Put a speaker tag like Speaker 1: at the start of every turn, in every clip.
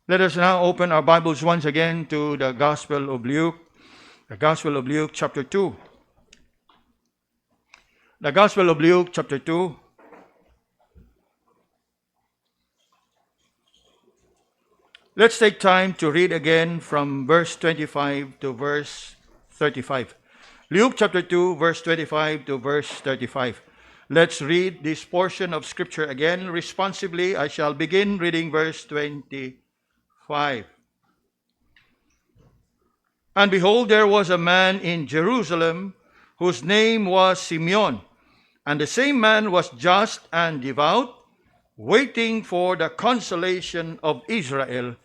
Speaker 1: Let us now open our Bibles once again to the Gospel of Luke. The Gospel of Luke, chapter 2. The Gospel of Luke, chapter 2. Let's take time to read again from verse 25 to verse 35. Luke chapter 2, verse 25 to verse 35. Let's read this portion of Scripture again responsibly. I shall begin reading verse 25. And behold, there was a man in Jerusalem whose name was Simeon, and the same man was just and devout, waiting for the consolation of Israel,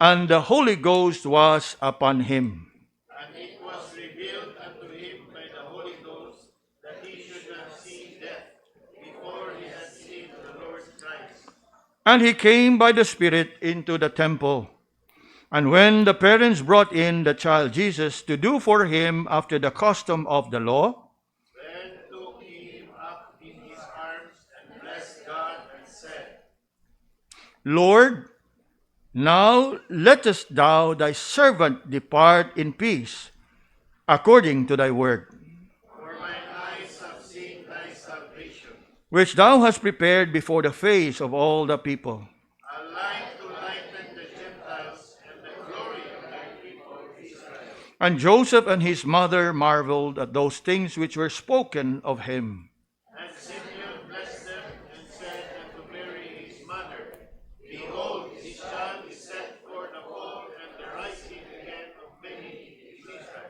Speaker 1: and the Holy Ghost was upon him.
Speaker 2: And it was revealed unto him by the Holy Ghost that he should not see death before he had seen the Lord Christ.
Speaker 1: And he came by the Spirit into the temple. And when the parents brought in the child Jesus to do for him after the custom of the law,
Speaker 2: Then took he him up in his arms and blessed God and said,
Speaker 1: Lord, now lettest thou thy servant depart in peace, according to thy word,
Speaker 2: For mine eyes have seen thy salvation,
Speaker 1: which thou hast prepared before the face of all the people,
Speaker 2: a light to lighten the Gentiles and the glory of thy people Israel.
Speaker 1: And Joseph and his mother marveled at those things which were spoken of him.
Speaker 2: And Simeon blessed them and said unto Mary his mother, Behold, this child is set for the fall and the rising again of many in Israel,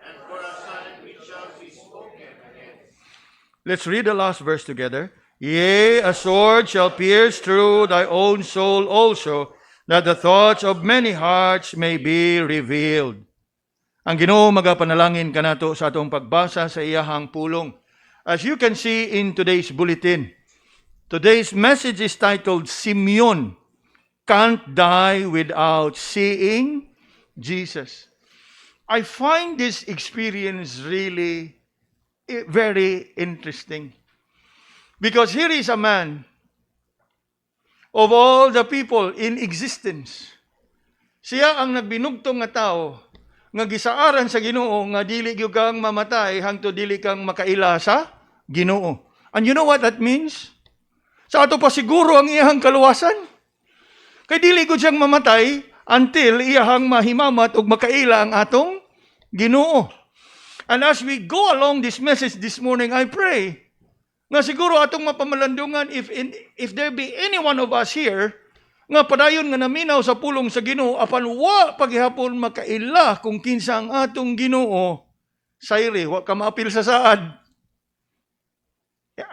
Speaker 2: and for a sign which shall be spoken against.
Speaker 1: Let's read the last verse together. Yea, a sword shall pierce through thy own soul also, that the thoughts of many hearts may be revealed. Ang Ginoo magapanalangin kanato sa atong pagbasa sa iyahang pulong. As you can see in today's bulletin, today's message is titled, Simeon Can't Die Without Seeing Jesus. I find this experience really very interesting. Because here is a man of all the people in existence. Siya ang nagbinugtong nga tao nga gisaaran sa Ginoo nga dili gyud kang mamatay hangtod dili kang makaila sa Ginoo. And you know what that means? Sa ato pa siguro ang iyahang kaluwasan. Kay dili gyud siyang mamatay until iyahang mahimamat ug makaila ang atong Ginoo. And as we go along this message this morning, I pray nga siguro atong mapamalandungan if there be any one of us here nga padayon nga naminaw sa pulong sa Ginoo apan wa paghihapon makaila kung kinsa ang atong Ginoo, sayre wa ka maapil sa saad.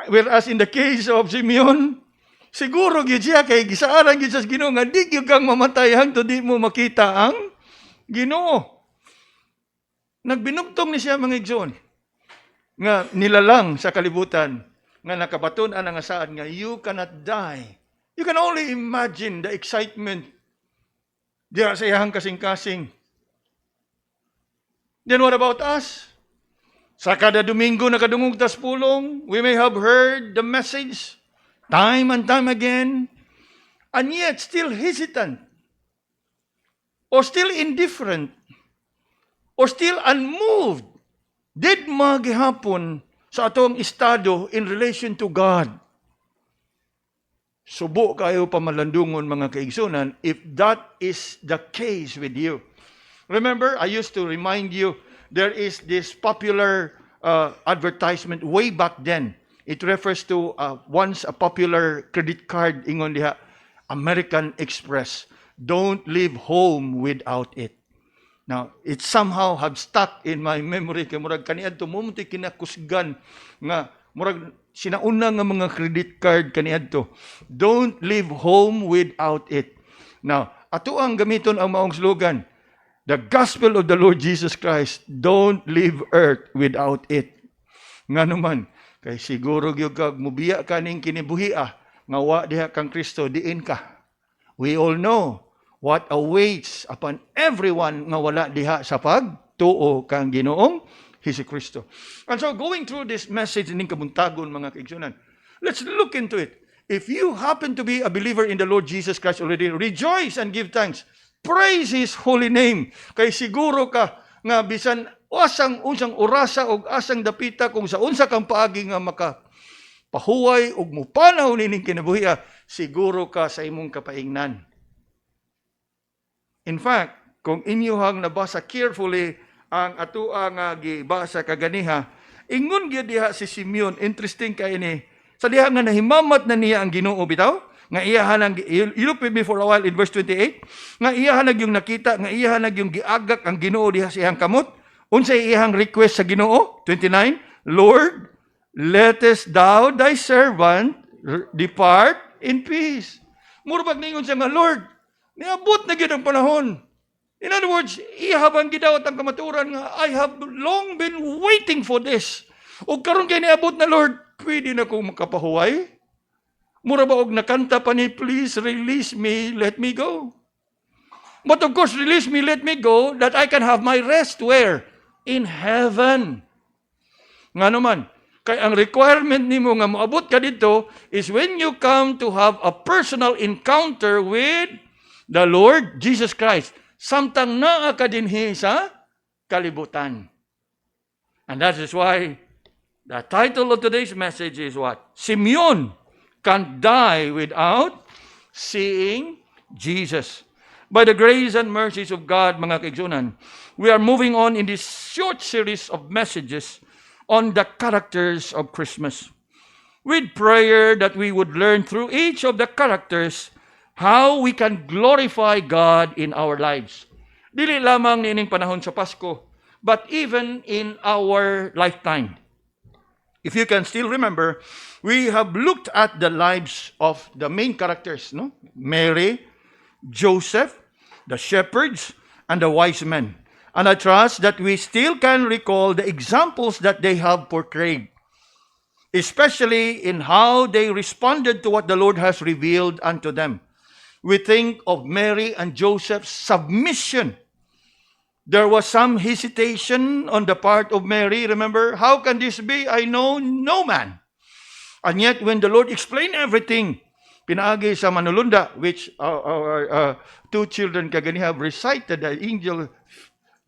Speaker 1: Whereas in the case of Simeon, siguro gyud siya kay gisaaran gyud sa Ginoo nga di gyud kang mamatay hangtod di mo makita ang Ginoo. Nagbinugtong ni siya mga igsoon nga nilalang sa kalibutan nga nakabaton-an nga saad nga you cannot die. You can only imagine the excitement diya sa iyahang kasing-kasing. Then what about us? Sa kada Domingo na kadungog tas pulong, we may have heard the message time and time again, and yet still hesitant, or still indifferent, or still unmoved. Did magihapon sa atong estado in relation to God. Subo kayo pamalandungon mga kaigsunan if that is the case with you. Remember, I used to remind you, there is this popular advertisement way back then. It refers to once a popular credit card, ingon diha, American Express. Don't leave home without it. Now, it somehow have stuck in my memory kay murag kaniadto mumunti kinakusgan nga murag sinauna nga mga credit card kaniadto. Don't leave home without it. Now, ato ang gamiton ang maong slogan, the gospel of the Lord Jesus Christ, don't leave earth without it. Nga naman, kay siguro gyud kag mubiya kaning kinibuhia nga wa diha kang Kristo diin ka. We all know what awaits upon everyone nga wala diha sa pagtuo kang Ginoong Hesukristo. And so going through this message ning kabuntagon mga kaigsunan, let's look into it. If you happen to be a believer in the Lord Jesus Christ already, rejoice and give thanks. Praise His holy name. Kay siguro ka nga bisan asang unsang orasa o asang dapita kung sa unsa kang paagi nga pahuway ug mupanaw nining kinabuhi, siguro ka sa imong kapaingnan. In fact, kung inyohang nabasa carefully ang atoa nga gibasa kaganiha, ingon gyud diha si Simeon, interesting kay ni. Sa diha nga nahimamat na niya ang Ginoo bitaw, nga iyahan ang you look with me for a while in verse 28, nga iyahan yung nakita, nga iyahan yung giagak ang Ginoo diha sa iyang kamot. Unsay iyang request sa Ginoo? 29, Lord, lettest thou thy servant depart in peace. Murabag ningon siya nga, Lord, niabot na gyud ang panahon. In other words, ihabang gidawat ang kamaturan nga, I have long been waiting for this. O karon kay niabot na, Lord, pwede na kong makapahuway? Mura ba og nakanta pa ni, please release me, let me go. But of course, release me, let me go, that I can have my rest where? In heaven. Nga naman, kay ang requirement nimo nga moabot ka dito is when you come to have a personal encounter with the Lord Jesus Christ. Samtang naa ka dinhi sa kalibutan. And that is why the title of today's message is what? Simeon can't die without seeing Jesus. By the grace and mercies of God, mga kaigsunan, we are moving on in this short series of messages on the characters of Christmas. With prayer that we would learn through each of the characters how we can glorify God in our lives. Dili lamang niining panahon sa Pasko, but even in our lifetime. If you can still remember, we have looked at the lives of the main characters, no? Mary, Joseph, the shepherds, and the wise men. And I trust that we still can recall the examples that they have portrayed, especially in how they responded to what the Lord has revealed unto them. We think of Mary and Joseph's submission. There was some hesitation on the part of Mary. Remember, how can this be? I know no man. And yet, when the Lord explained everything, pinaagi sa manulunda, which our two children kagani have recited, the angel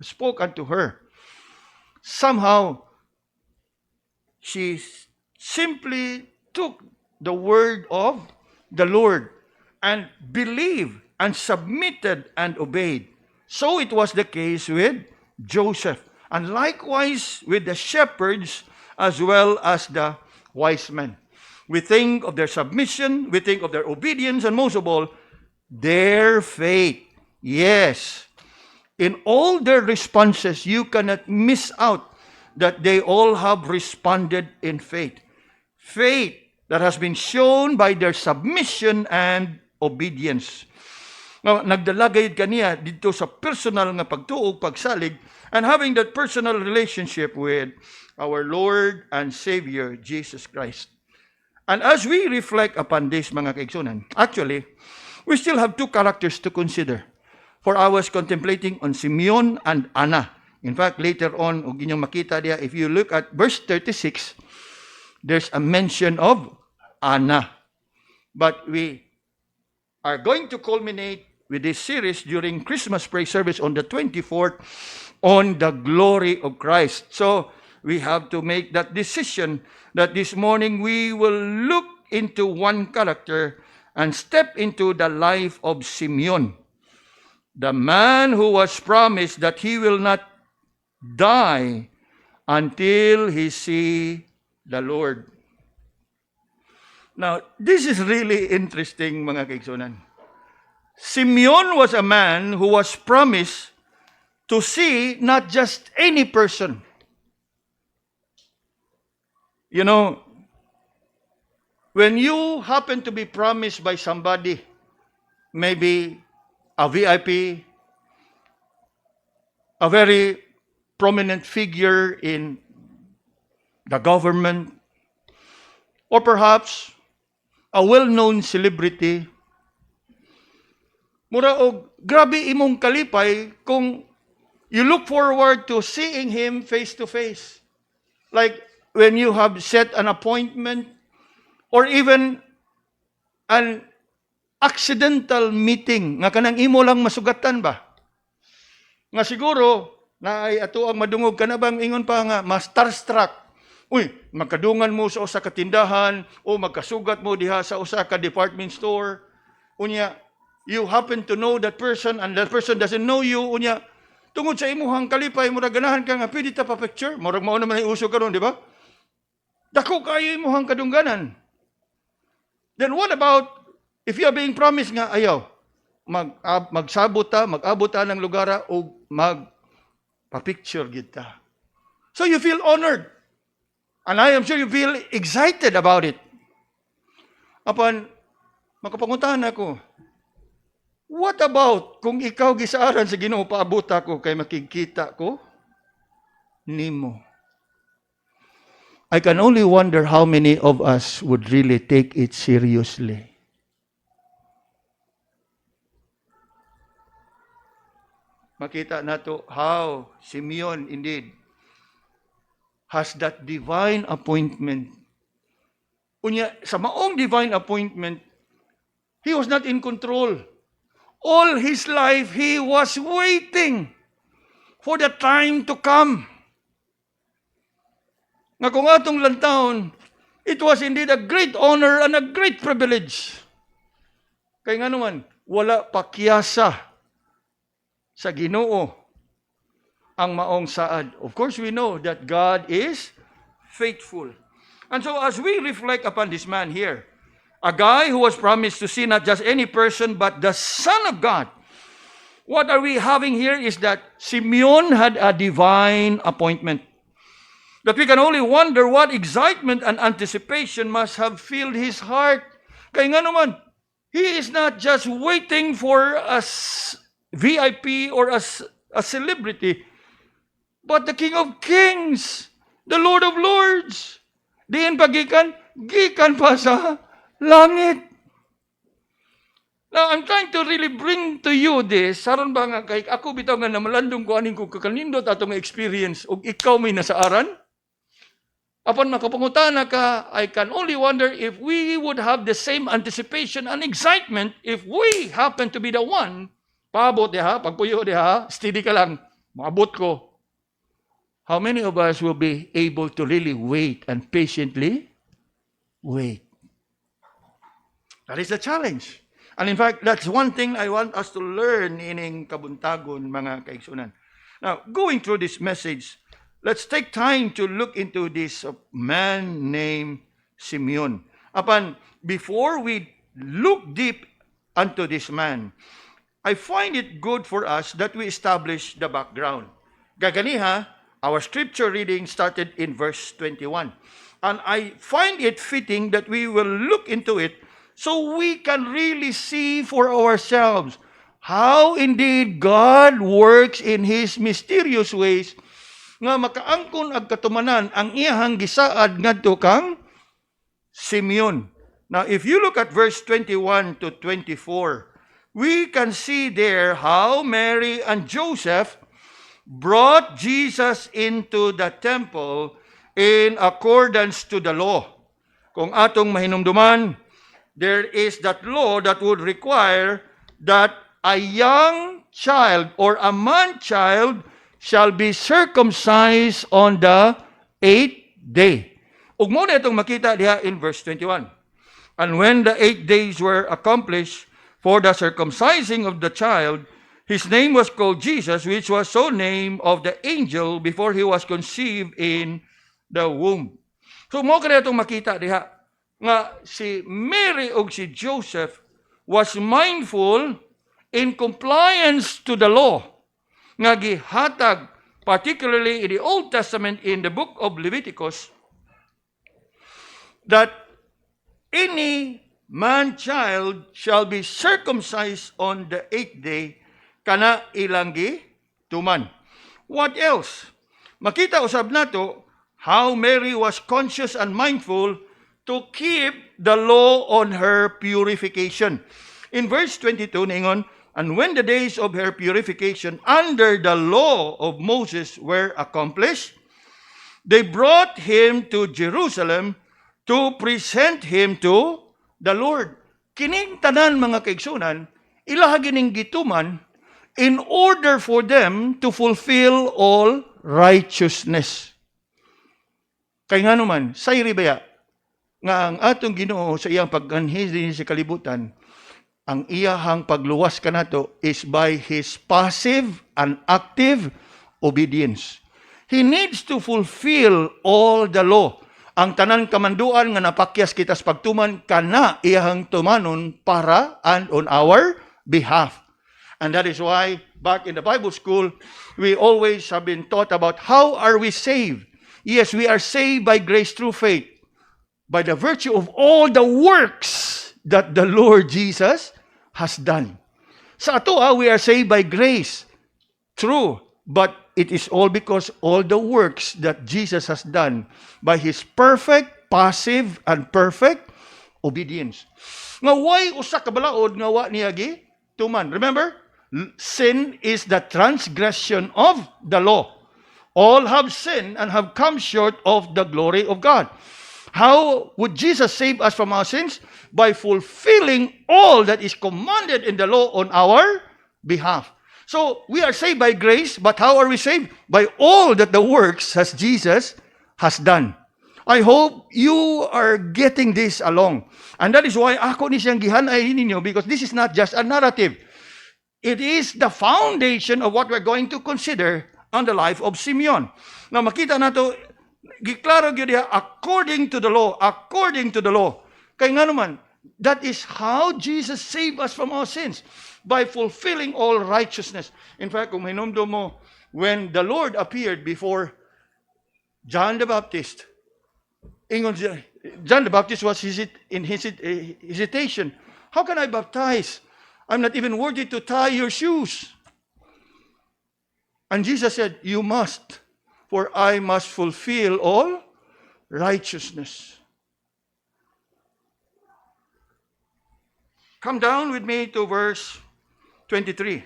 Speaker 1: spoke unto her. Somehow, she simply took the word of the Lord and believed and submitted and obeyed. So it was the case with Joseph, and likewise with the shepherds as well as the wise men. We think of their submission, we think of their obedience, and most of all, their faith. Yes, in all their responses, you cannot miss out that they all have responded in faith. Faith that has been shown by their submission and obedience. Nagdalagay kaniya dito sa personal nga pagtuog, pagsalig, and having that personal relationship with our Lord and Savior, Jesus Christ. And as we reflect upon this, mga kaigsunan, actually, we still have two characters to consider. For I was contemplating on Simeon and Anna. In fact, later on, og inyong makita diya, if you look at verse 36, there's a mention of Anna. But we are going to culminate with this series during Christmas praise service on the 24th on the glory of Christ. So we have to make that decision that this morning we will look into one character and step into the life of Simeon, the man who was promised that he will not die until he see the Lord. Now, this is really interesting, mga kaigsunan. Simeon was a man who was promised to see not just any person. You know, when you happen to be promised by somebody, maybe a VIP, a very prominent figure in the government, or perhaps a well-known celebrity, mura og grabe imong kalipay kung you look forward to seeing him face to face. Like when you have set an appointment, or even an accidental meeting nga kanang imo lang masugatan ba? Nga siguro na ay ato ang madungog ka na bang ingon pa nga starstruck. Uy, magkadungan mo sa usa ka tindahan o magkasugat mo diha sa usa ka department store. Unya, you happen to know that person and that person doesn't know you. Unya, tungod sa imuhang kalipay, murag ganahan ka nga, pwede ta pa picture. Murag mao naman ang uso karon, di ba? Dako kayo imuhang kadungganan. Then what about if you are being promised nga, ayaw, magsabot ta, mag-abot ta ng lugar o magpa-picture kita. So you feel honored. And I am sure you feel excited about it. Apan, makapanguntahan ako, what about kung ikaw gisaaran sa Ginoo paabot ako kay makikita ko nimo? I can only wonder how many of us would really take it seriously. Makita nato how Simeon indeed has that divine appointment. Unya, sa maong divine appointment, he was not in control. All his life, he was waiting for the time to come. Nga kung atong lantawon, it was indeed a great honor and a great privilege. Kaya nga naman, wala pakyasa sa Ginoo ang maong saad. Of course, we know that God is faithful. And so as we reflect upon this man here, a guy who was promised to see not just any person, but the Son of God, what are we having here is that Simeon had a divine appointment. That we can only wonder what excitement and anticipation must have filled his heart. Kaya nga naman, he is not just waiting for a VIP or a celebrity, but the King of Kings, the Lord of Lords. Diin pagikan, gikan pa sa langit. Now, I'm trying to really bring to you this, saron ba nga kay ako bitaw nga namalandong ko aning ko kakanindot atong experience ug ikaw may nasaaran? Upon makapangutana ka, I can only wonder if we would have the same anticipation and excitement if we happen to be the one. Paabot diha, pagpuyo diha, steady ka lang, maabot ko. How many of us will be able to really wait and patiently wait? That is the challenge. And in fact, that's one thing I want us to learn ining kabuntagon, mga kaigsunan. Now, going through this message, let's take time to look into this man named Simeon. Before we look deep into this man, I find it good for us that we establish the background. Gaganiha, our scripture reading started in verse 21. And I find it fitting that we will look into it so we can really see for ourselves how indeed God works in His mysterious ways nga makaangkon ag katumanan ang iyahang gisaad ngadto kang Simeon. Now, if you look at verse 21 to 24, we can see there how Mary and Joseph brought Jesus into the temple in accordance to the law. Kung atong mahinumduman, there is that law that would require that a young child or a man-child shall be circumcised on the 8th day. Ug mo na itong makita diha in verse 21. And when the 8 days were accomplished for the circumcising of the child, his name was called Jesus, which was so named of the angel before he was conceived in the womb. So mo ka na itong makita diha nga si Mary ug si Joseph was mindful in compliance to the law nga gihatag particularly in the Old Testament in the book of Leviticus that any man-child shall be circumcised on the 8th day kana ilang tuman. What else? Makita usab nato how Mary was conscious and mindful to keep the law on her purification. In verse 22, ningon, and when the days of her purification under the law of Moses were accomplished, they brought him to Jerusalem to present him to the Lord. kining tanan mga kaigsunan, ilaha gining gituman in order for them to fulfill all righteousness. Kay nga naman, say ribaya, nga ang atong Ginoo sa iyang pag-anhid sa kalibutan, ang iyahang pagluwas kanato is by His passive and active obedience. He needs to fulfill all the law. Ang tanan kamanduan nga napakyas kita sa pagtuman, kana iyahang tumanon para and on our behalf. And that is why, back in the Bible school, we always have been taught about how are we saved. Yes, we are saved by grace through faith, by the virtue of all the works that the Lord Jesus has done. Sa ato, we are saved by grace. True, but it is all because all the works that Jesus has done by His perfect, passive, and perfect obedience. Nga way usa ka balaod nga wa niya gi tuman. Remember, sin is the transgression of the law. All have sinned and have come short of the glory of God. How would Jesus save us from our sins? By fulfilling all that is commanded in the law on our behalf. So, we are saved by grace, but how are we saved? By all that the works as Jesus has done. I hope you are getting this along. And that is why ako ni siyang gihanay ninyo, because this is not just a narrative. It is the foundation of what we're going to consider on the life of Simeon. Now, makita nato, giklaro gyud diha, according to the law, according to the law. Kaya nga naman, that is how Jesus saved us from our sins, by fulfilling all righteousness. In fact, kung hinumdum mo, when the Lord appeared before John the Baptist, John the Baptist was in hesitation. How can I baptize? I'm not even worthy to tie your shoes. And Jesus said, you must, for I must fulfill all righteousness. Come down with me to verse 23.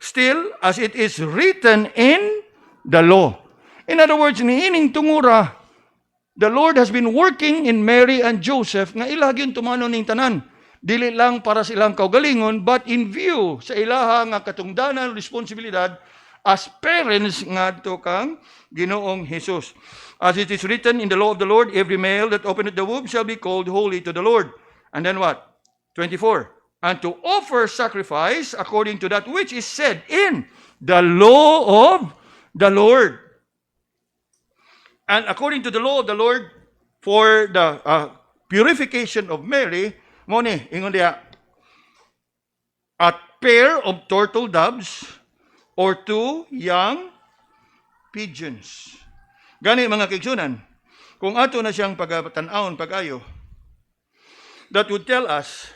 Speaker 1: Still, as it is written in the law. In other words, niining tungura, the Lord has been working in Mary and Joseph nga ilag yung tumano ning tanan. Dili lang para silang kaugalingon, but in view sa ilaha nga katungdanan, responsibilidad, as parents nga to kang Ginoong Jesus. As it is written in the law of the Lord, every male that openeth the womb shall be called holy to the Lord. And then what? 24. And to offer sacrifice according to that which is said in the law of the Lord. And according to the law of the Lord, for the purification of Mary, mo ni, ingon diha, a pair of turtle doves or 2 young pigeons. Gani mga kaigsunan, kung ato na siyang pagtanawon pag-ayo, that would tell us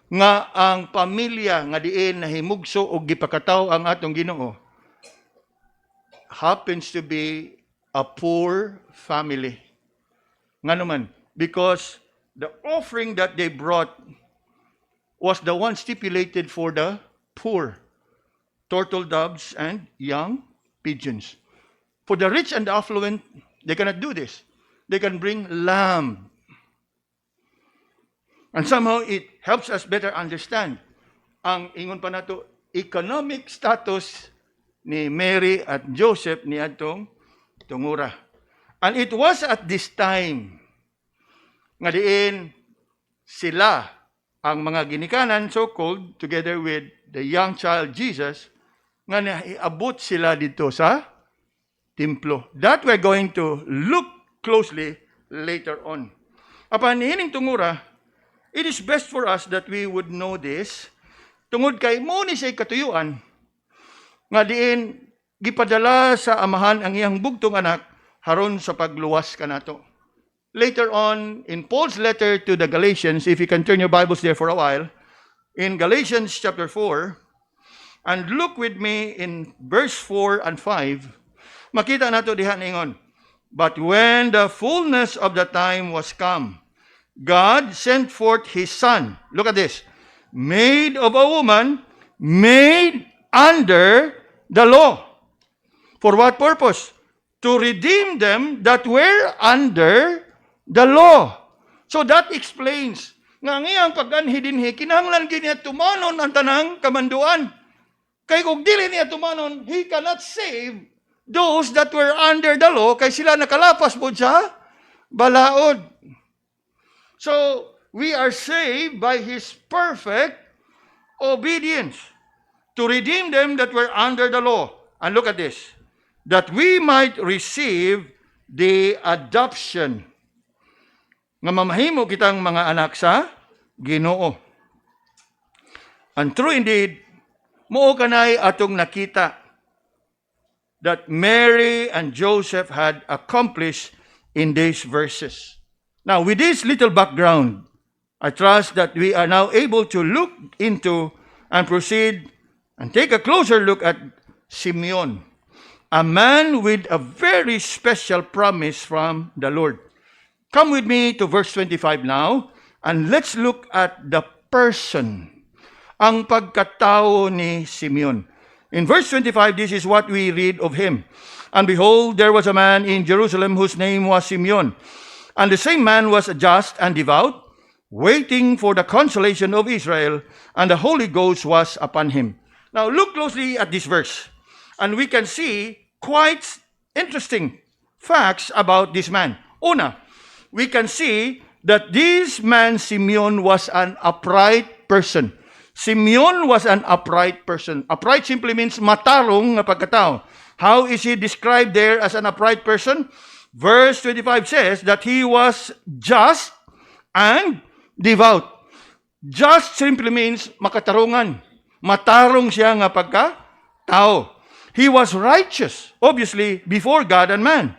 Speaker 1: nga ang pamilya nga diin nahimugso og gipakataw ang atong Ginoo happens to be a poor family. Nga naman, because the offering that they brought was the one stipulated for the poor. Turtle doves and young pigeons. For the rich and the affluent, they cannot do this. They can bring lamb. And somehow it helps us better understand ang ingon pa nato economic status ni Mary at Joseph ni atong tungura. And it was at this time nga diin sila ang mga ginikanan, so-called, together with the young child Jesus, nga naiabot sila dito sa templo. That we're going to look closely later on. Apan ining tungura, it is best for us that we would know this, tungod kay mo ni say katuyuan, nga diin gipadala sa amahan ang iyang bugtong anak haron sa pagluwas kanato. Later on, in Paul's letter to the Galatians, if you can turn your Bibles there for a while, in Galatians chapter 4, and look with me in verse 4 and 5, makita nato diha ningon, but when the fullness of the time was come, God sent forth His Son. Look at this. Made of a woman, made under the law. For what purpose? To redeem them that were under the law. So that explains nga ngayang pag-anhi dinhi, kinahanglan gid niya tumanon ang tanang kamanduan. Kay kung dili niya tumanon, he cannot save those that were under the law, kay sila nakalapas po sa balaod. So, we are saved by His perfect obedience to redeem them that were under the law. And look at this, that we might receive the adoption. Nga mamahimo kitang mga anak sa Ginoo. And true indeed, mao kanay atong nakita that Mary and Joseph had accomplished in these verses. Now, with this little background, I trust that we are now able to look into and proceed and take a closer look at Simeon, a man with a very special promise from the Lord. Come with me to verse 25 now, and let's look at the person, ang pagkatao ni Simeon. In verse 25, this is what we read of him. And behold, there was a man in Jerusalem whose name was Simeon. And the same man was just and devout, waiting for the consolation of Israel, and the Holy Ghost was upon him. Now look closely at this verse, and we can see quite interesting facts about this man. Una, we can see that this man, Simeon, was an upright person. Simeon was an upright person. Upright simply means matarong nga pagkatao. How is he described there as an upright person? Verse 25 says that he was just and devout. Just simply means makatarungan. Matarong siya nga pagkatao. He was righteous, obviously, before God and man.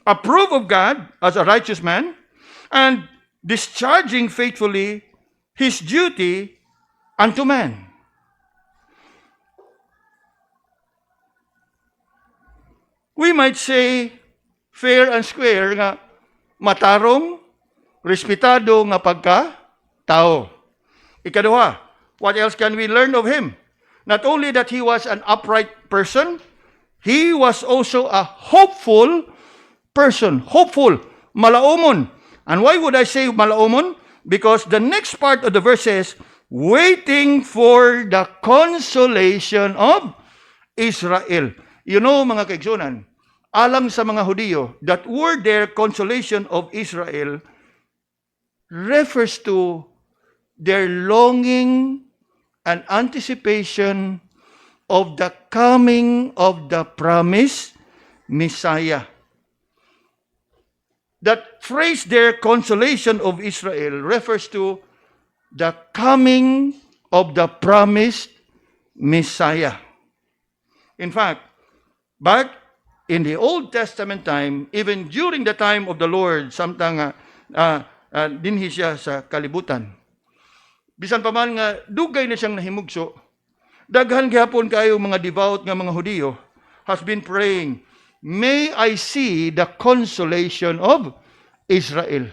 Speaker 1: Approved of God as a righteous man, and discharging faithfully his duty unto man. We might say, fair and square nga, matarong, respetado nga pagka-tao. Ikaduha, what else can we learn of him? Not only that he was an upright person, he was also a hopeful person. Hopeful, malaumon. And why would I say malaumon? Because the next part of the verse says, waiting for the consolation of Israel. You know, mga kaigsunan, alam sa mga Hudiyo, that word there, consolation of Israel, refers to their longing and anticipation of the coming of the promised Messiah. That phrase there, consolation of Israel, refers to the coming of the promised Messiah. In fact, back in the Old Testament time, even during the time of the Lord, samtang dinhi siya sa kalibutan. Bisan pa man nga dugay na siyang nahimugso, daghan gihapon kayo mga devout nga mga Hudiyo has been praying, may I see the consolation of Israel,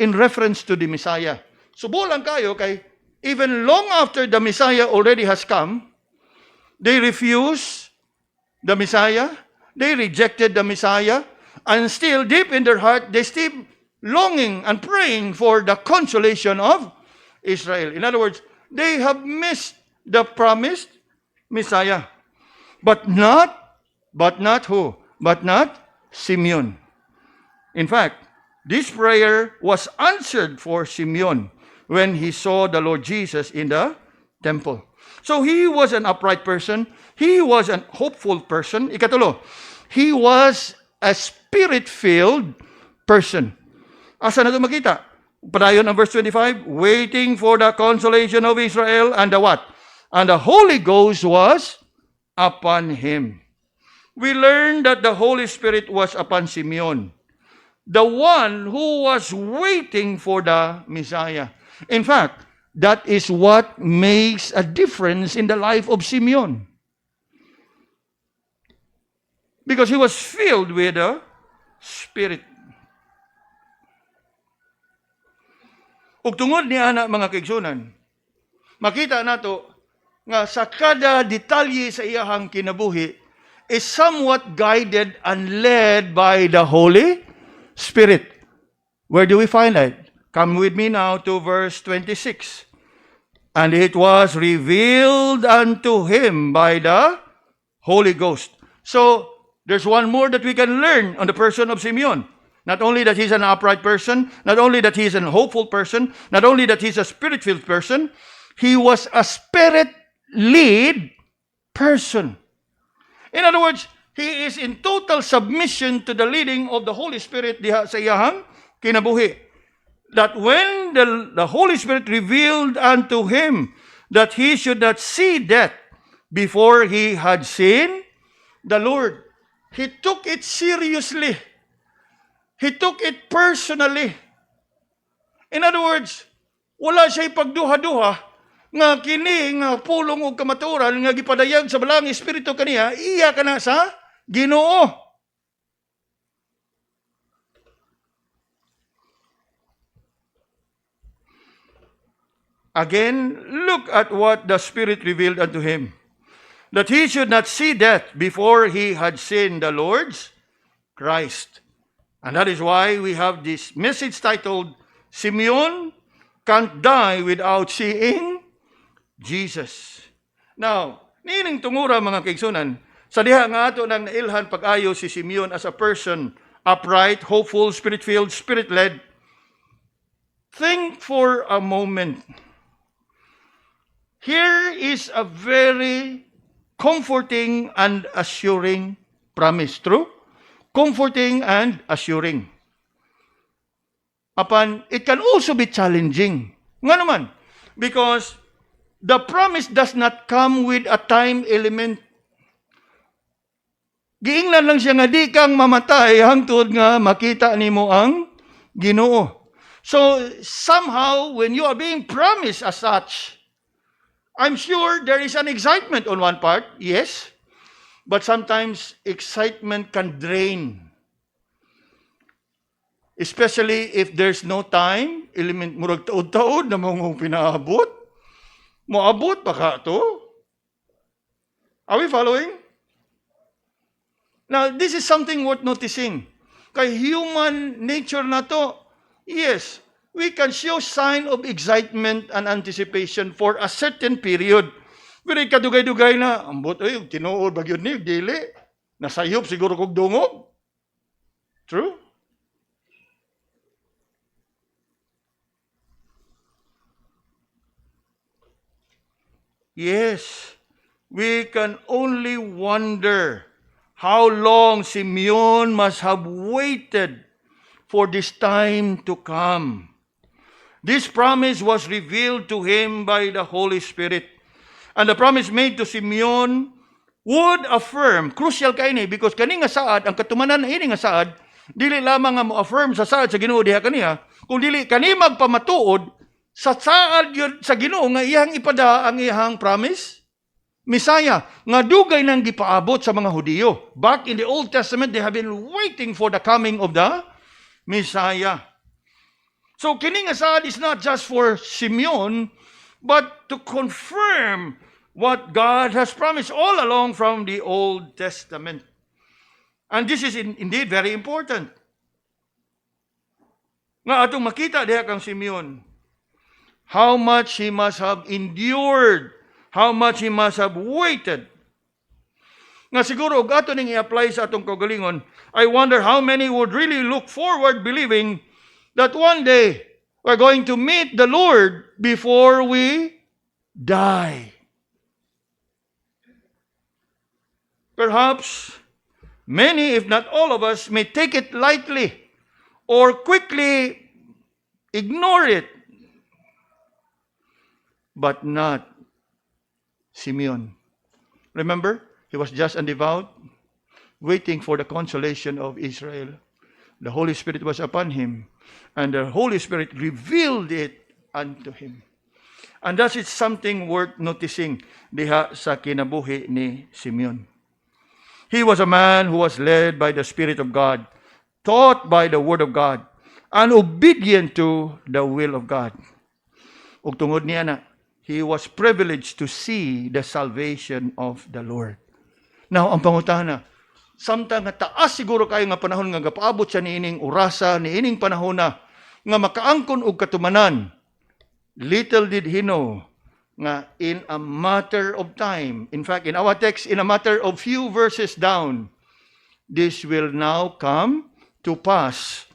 Speaker 1: in reference to the Messiah. Subo lang kayo kay even long after the Messiah already has come, they refuse the Messiah, they rejected the Messiah, and still deep in their heart, they still longing and praying for the consolation of Israel. In other words, they have missed the promised Messiah. But not who? But not Simeon. In fact, this prayer was answered for Simeon when he saw the Lord Jesus in the temple. So he was an upright person. He was a hopeful person. Ikatulo, he was a spirit-filled person. Asa na ito makita? Padayon ang verse 25, waiting for the consolation of Israel, and the what? And the Holy Ghost was upon him. We learn that the Holy Spirit was upon Simeon, the one who was waiting for the Messiah. In fact, that is what makes a difference in the life of Simeon. Because he was filled with the Spirit. Ug tungod ni ana mga kaigsunan, makita nato nga sa kada detalye sa iyahang kinabuhi is somewhat guided and led by the Holy Spirit. Where do we find that? Come with me now to verse 26. And it was revealed unto him by the Holy Ghost. So, there's one more that we can learn on the person of Simeon. Not only that he's an upright person, not only that he's a hopeful person, not only that he's a spirit-filled person, he was a spirit-led person. In other words, he is in total submission to the leading of the Holy Spirit diha sa iyahang kinabuhi. That when the Holy Spirit revealed unto him that he should not see death before he had seen the Lord, he took it seriously. He took it personally. In other words, wala siya'y pagduha-duha nga kini nga pulong og kamatuoran nga gipadayag sa balang espiritu kaniya, iya kana sa Ginoo. Again, look at what the Spirit revealed unto him. That he should not see death before he had seen the Lord's Christ. And that is why we have this message titled, Simeon can't die without seeing Jesus. Now, nining tungura mga kaigsunan, sa diha nga ato nang nailhan pag-ayo si Simeon as a person, upright, hopeful, spirit-filled, spirit-led. Think for a moment. Here is a very comforting and assuring promise. True? Comforting and assuring. Apan, it can also be challenging. Nga naman, because the promise does not come with a time element. Giingnan lang siya nga di kang mamatay hangtod nga makita nimo ang Ginoo. So, somehow, when you are being promised as such, I'm sure there is an excitement on one part, yes, but sometimes excitement can drain. Especially if there's no time, element murag taod-taod na mong pinaabot. Moabot pa ka to? Are we following? Now, this is something worth noticing. Kay human nature na to, yes, we can show sign of excitement and anticipation for a certain period. Pero kadugay-dugay na, ambot, ay, tinuod bagyod ni, dili. Nasayop siguro kog dungog. True? Yes, we can only wonder how long Simeon must have waited for this time to come. This promise was revealed to him by the Holy Spirit. And the promise made to Simeon would affirm, crucial kay ni, because kani nga saad, ang katumanan na ini nga saad, dili lamang nga mo-affirm sa saad sa Ginoo diha kaniya, kung dili kani magpamatuod sa saad yun sa Ginoo nga iyang ipada ang iyang promise. Messiah, nga dugay nang gipaabot sa mga Hudiyo. Back in the Old Testament, they have been waiting for the coming of the Messiah. So, kini nga saad is not just for Simeon, but to confirm what God has promised all along from the Old Testament. And this is indeed very important. Nga atong makita diha kang Simeon, how much he must have endured, how much he must have waited. Nga siguro, og ato ning i-apply sa atong kaugalingon, I wonder how many would really look forward believing that one day we're going to meet the Lord before we die. Perhaps many, if not all of us, may take it lightly or quickly ignore it, but not Simeon. Remember, he was just and devout, waiting for the consolation of Israel. The Holy Spirit was upon him, and the Holy Spirit revealed it unto him. And that is something worth noticing diha sa kinabuhi ni Simeon. He was a man who was led by the Spirit of God, taught by the Word of God, and obedient to the will of God. Ug tungod niya na, he was privileged to see the salvation of the Lord. Now, ang pangutana, samtang nga taas siguro kayo nga panahon nga gapaabot siya niining orasa, niining panahon na, nga makaangkon og katumanan. Little did he know nga in a matter of time, in fact, in our text, in a matter of few verses down, this will now come to pass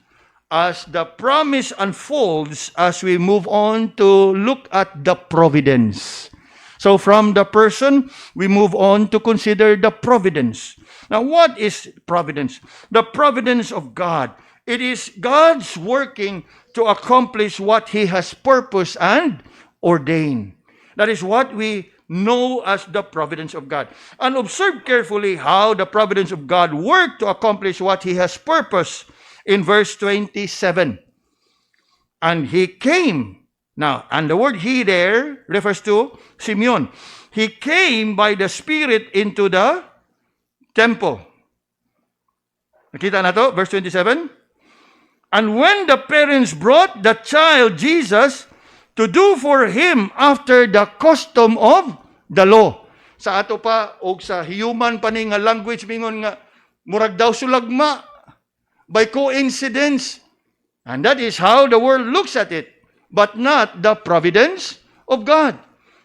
Speaker 1: as the promise unfolds as we move on to look at the providence. So from the person, we move on to consider the providence. Now, what is providence? The providence of God. It is God's working to accomplish what He has purposed and ordained. That is what we know as the providence of God. And observe carefully how the providence of God worked to accomplish what He has purposed in verse 27. And He came. Now, and the word He there refers to Simeon. He came by the Spirit into the temple. Nakita na to, verse 27. And when the parents brought the child Jesus to do for him after the custom of the law. Sa ato pa, o sa human pa ni nga language, mingon nga, murag daw sulagma, by coincidence. And that is how the world looks at it, but not the providence of God.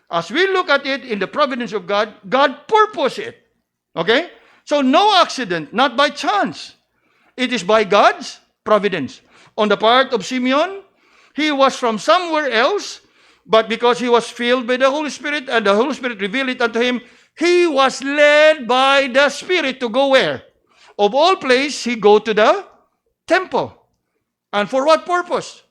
Speaker 1: As we look at it in the providence of God, God purposed it. Okay? So no accident, not by chance. It is by God's providence. On the part of Simeon, he was from somewhere else, but because he was filled by the Holy Spirit and the Holy Spirit revealed it unto him, he was led by the Spirit to go where? Of all places, he go to the temple. And for what purpose?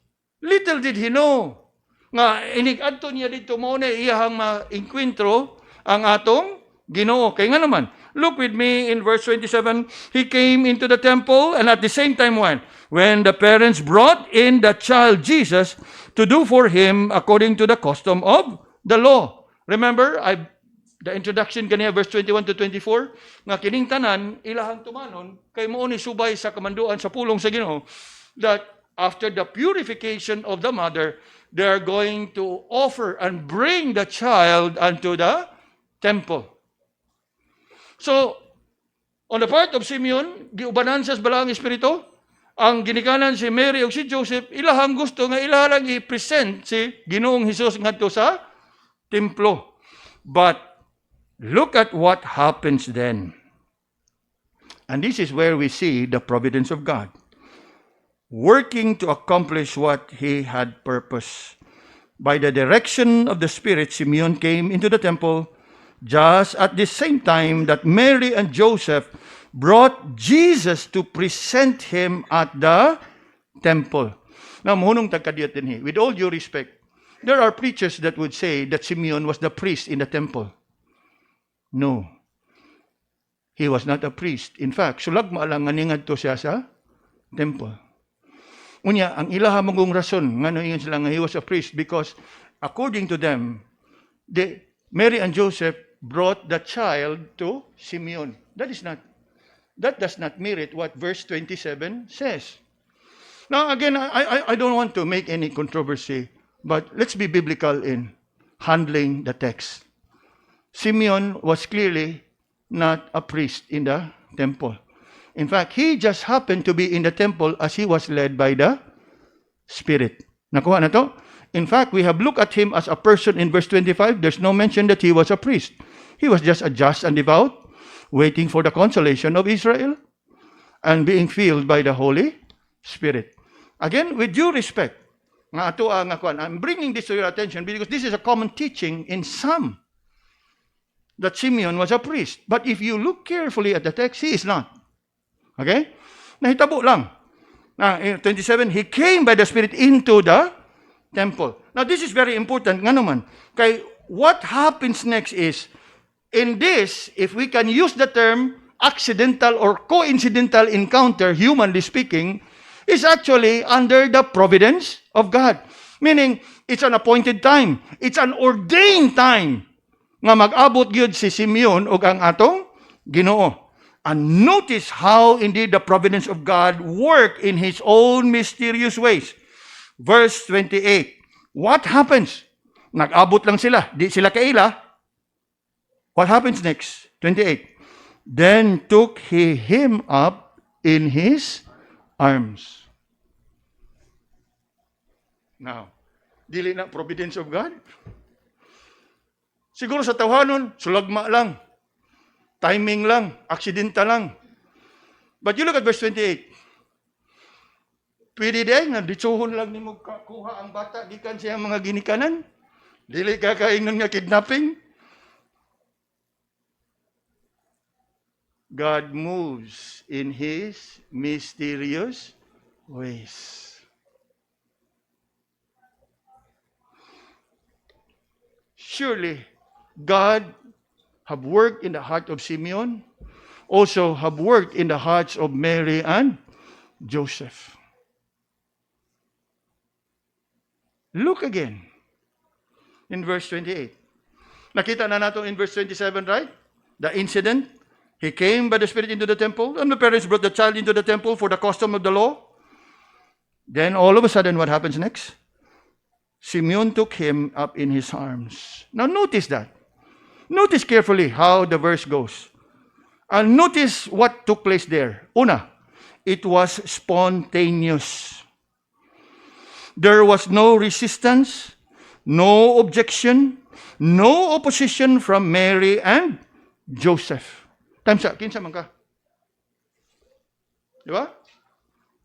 Speaker 1: Little did he know nga inig-adto niya dito mo na iyahang ma-enkwentro ang atong Ginoo. Kaya nga naman, look with me in verse 27. He came into the temple and at the same time when the parents brought in the child Jesus to do for him according to the custom of the law. Remember, the introduction kaniya, verse 21 to 24, nga kining tanan, ilahang tumanon, kay mo ni subay sa kamanduan sa pulong sa Ginoo, that after the purification of the mother, they are going to offer and bring the child unto the temple. So, on the part of Simeon, giubanan sa balang espiritu, ang ginikanan si Mary o si Joseph, ilahang gusto nga ilahang i-present si Ginoong Hesus ngadto sa templo. But look at what happens then. And this is where we see the providence of God, working to accomplish what He had purpose. By the direction of the Spirit, Simeon came into the temple just at the same time that Mary and Joseph brought Jesus to present Him at the temple. Now, mohunong tagkadiyat din with all due respect, there are preachers that would say that Simeon was the priest in the temple. No. He was not a priest. In fact, sulag maalang nganingad to siya sa temple. Unya, ang ilaha magong rason, nga noingan sila nga he was a priest, because according to them, Mary and Joseph brought the child to Simeon. That does not merit what verse 27 says. Now, again, I don't want to make any controversy, but let's be biblical in handling the text. Simeon was clearly not a priest in the temple. In fact, he just happened to be in the temple as he was led by the Spirit. Nakuha na to? In fact, we have looked at him as a person in verse 25. There's no mention that he was a priest. He was just a just and devout, waiting for the consolation of Israel and being filled by the Holy Spirit. Again, with due respect, I'm bringing this to your attention because this is a common teaching in some, that Simeon was a priest. But if you look carefully at the text, he is not. Okay? Nahitabo lang. Now, in 27, he came by the Spirit into the temple. Now, this is very important. Nga naman, kay what happens next is, in this, if we can use the term accidental or coincidental encounter, humanly speaking, is actually under the providence of God. Meaning, it's an appointed time. It's an ordained time nga mag-abot gyud si Simeon ug ang atong Ginoo. And notice how indeed the providence of God work in His own mysterious ways. Verse 28. What happens? Nag-abot lang sila. Di sila kaila. What happens next? 28. Then took he him up in his arms. Now, dili na providence of God. Siguro sa tawhanon, sulagma lang. Timing lang, aksidenta lang. But you look at verse 28. Pwede din, ditsuhon lang ni mo kuha ang bata, gikan siya mga ginikanan. Dili ka kaingon nga kidnapping. God moves in His mysterious ways. Surely, God have worked in the heart of Simeon, also have worked in the hearts of Mary and Joseph. Look again in verse 28. Nakita na nato in verse 27, right? The incident. He came by the Spirit into the temple, and the parents brought the child into the temple for the custom of the law. Then all of a sudden, what happens next? Simeon took him up in his arms. Now notice that. Notice carefully how the verse goes. And notice what took place there. Una, it was spontaneous. There was no resistance, no objection, no opposition from Mary and Joseph. Tamsa, kinsa man ka? Di ba?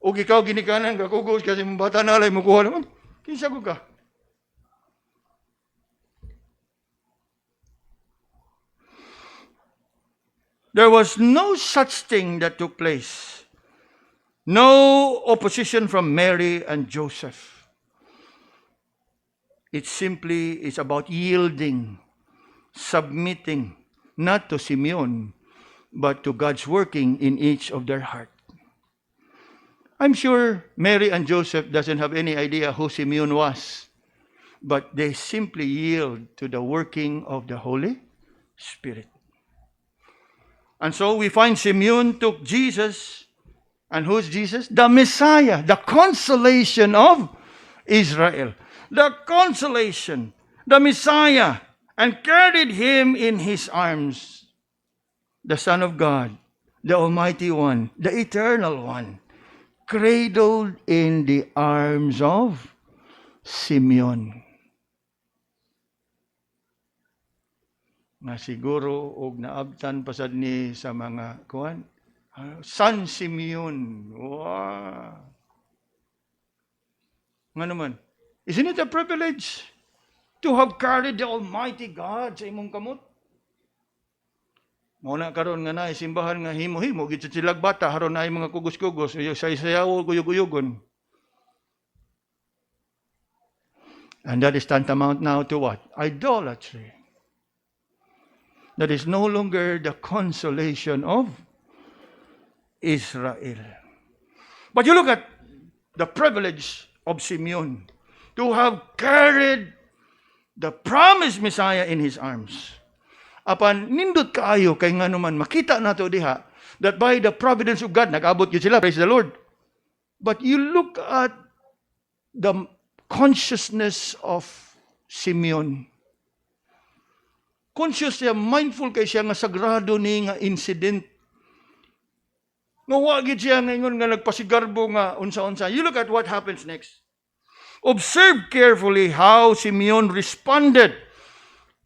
Speaker 1: O ikaw ginikanan, kakugos kasi mong bata na alay, mukuha naman. Kinsa ko ka? There was no such thing that took place. No opposition from Mary and Joseph. It simply is about yielding, submitting, not to Simeon, but to God's working in each of their heart. I'm sure Mary and Joseph doesn't have any idea who Simeon was, but they simply yield to the working of the Holy Spirit. And so we find Simeon took Jesus, and who's Jesus? The Messiah, the consolation of Israel. The consolation, the Messiah, and carried him in his arms. The Son of God, the Almighty One, the Eternal One, cradled in the arms of Simeon. Na siguro og naabtan pasad ni sa mga kuan, San Simeon. Wow. Nga naman, isn't it a privilege to have carried the Almighty God sa imong kamot? Muna karon nga na simbahan nga himo-himo gid sa silag bata haron na mga kugos-kugos say-sayaw guyog-guyogon. And that is tantamount now to what? Idolatry. That is no longer the consolation of Israel. But you look at the privilege of Simeon to have carried the promised Messiah in his arms. Apan nindot kaayo kay nga naman makita nato diha that by the providence of God nag-abot gyud sila, praise the Lord. But you look at the consciousness of Simeon. Conscious siya, mindful kay siya nga sagrado ni nga incident. Nga wagid siya ngayon nga nagpasigarbo nga unsa-unsa. You look at what happens next. Observe carefully how Simeon responded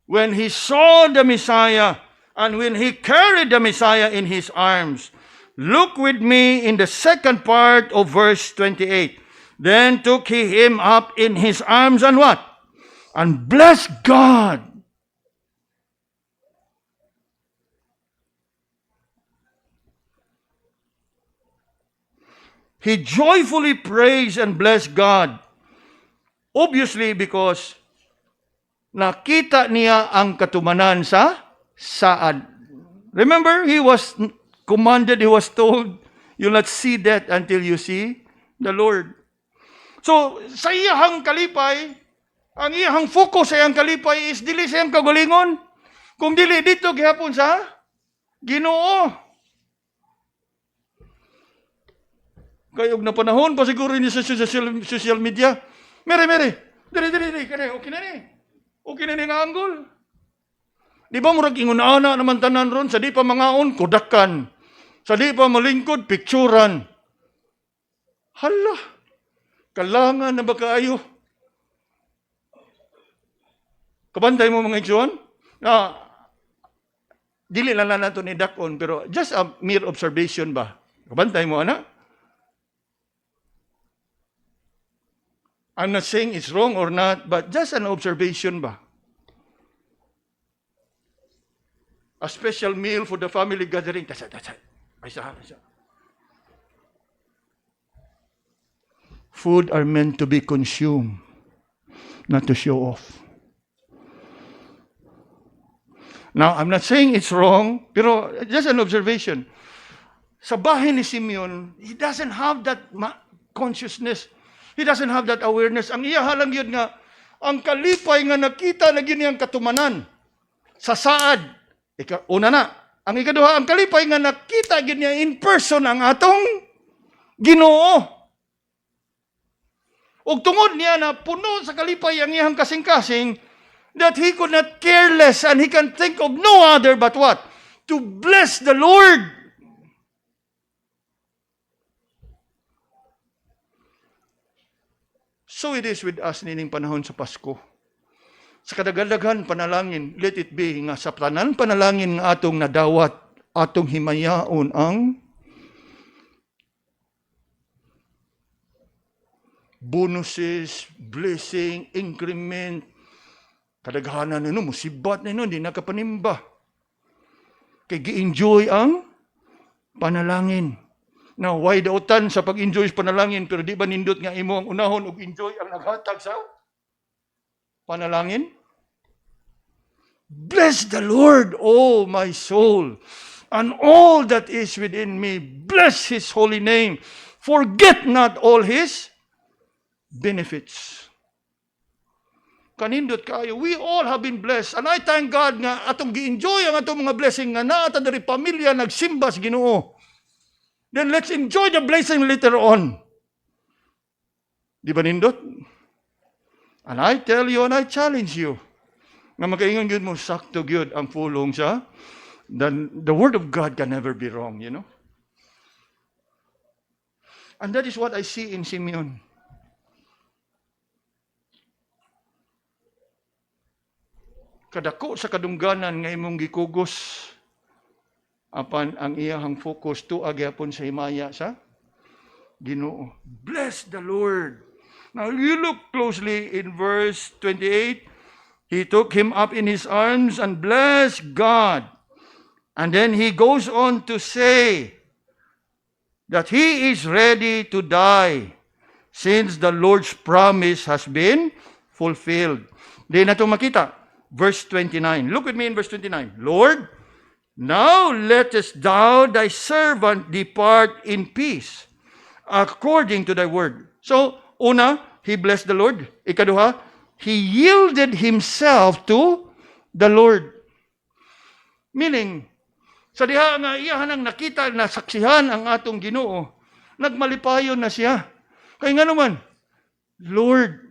Speaker 1: when he saw the Messiah and when he carried the Messiah in his arms. Look with me in the second part of verse 28. Then took he him up in his arms and what? And blessed God. He joyfully praised and blessed God. Obviously because nakita niya ang katumanan sa saad. Remember, he was commanded, he was told, you'll not see death until you see the Lord. So, sa iyahang kalipay, ang iyahang focus sa iyang kalipay is dili sa iyang kagalingon. Kung dili dito, gihapon sa Ginoo. Kayog na panahon pa siguro niya sa social media. Mere, dili, kani, okay na ni. Okay na ni nga anggol. Di ba murag ingon-ana naman tanan ron, sa di pa mangaon, kudakan. Sa di pa malingkod, picturan. Hala, kalangan na ba kaayo? Kabantay mo mga igsoon? Dili lang na nato ni dakon, pero just a mere observation ba? Kabantay mo, ana? I'm not saying it's wrong or not, but just an observation ba? A special meal for the family gathering. That's it. Isa. Food are meant to be consumed, not to show off. Now, I'm not saying it's wrong, pero just an observation. Sa bahay ni Simeon, he doesn't have that consciousness. He doesn't have that awareness. Ang iya halang yun nga, ang kalipay nga nakita na yun niyang katumanan sa saad. Una na. Ang ikaduha, ang kalipay nga nakita yun niya in person ang atong Ginoo. Ug tungod niya na puno sa kalipay ang iyang kasing-kasing, that he could not care less and he can think of no other but what? To bless the Lord. So it is with us nining panahon sa Pasko. Sa kadaghan panalangin, let it be nga sa tanan panalangin nga atong nadawat, atong himayaon ang bonuses, blessing, increment, kadaghanan nino, musibat nino, hindi nakapanimba. Kay gi-enjoy ang panalangin. Now, why dautan sa pag-enjoy sa panalangin, pero di ba nindot nga imo ang unahon ug enjoy ang naghatag sa panalangin? Bless the Lord, oh my soul, and all that is within me. Bless His holy name. Forget not all His benefits. Kanindot kayo. We all have been blessed. And I thank God nga atong gi-enjoy ang atong mga blessing nga naata diri pamilya nagsimba sa Ginoo. Then let's enjoy the blessing later on. Di ba nindot? And I tell you and I challenge you nga makaingon gyud mo sakto gyud ang pulong sa the word of God can never be wrong, you know? And that is what I see in Simeon. Kadako sa kadungganan nga imong gikugos apan ang iyahang focus tuwa gyapon sa himaya sa Ginoo. Bless the Lord. Now you look closely in verse 28. He took him up in his arms and blessed God. And then he goes on to say that he is ready to die since the Lord's promise has been fulfilled. Di na ito makita. Verse 29. Look with me in verse 29. Lord, now lettest thou thy servant depart in peace, according to thy word. So, una, he blessed the Lord. Ikaduha, he yielded himself to the Lord. Meaning, sa diha nga iyahan ang nakita, nasaksihan ang atong Ginoo, nagmalipayon na siya. Kaya nga naman, Lord,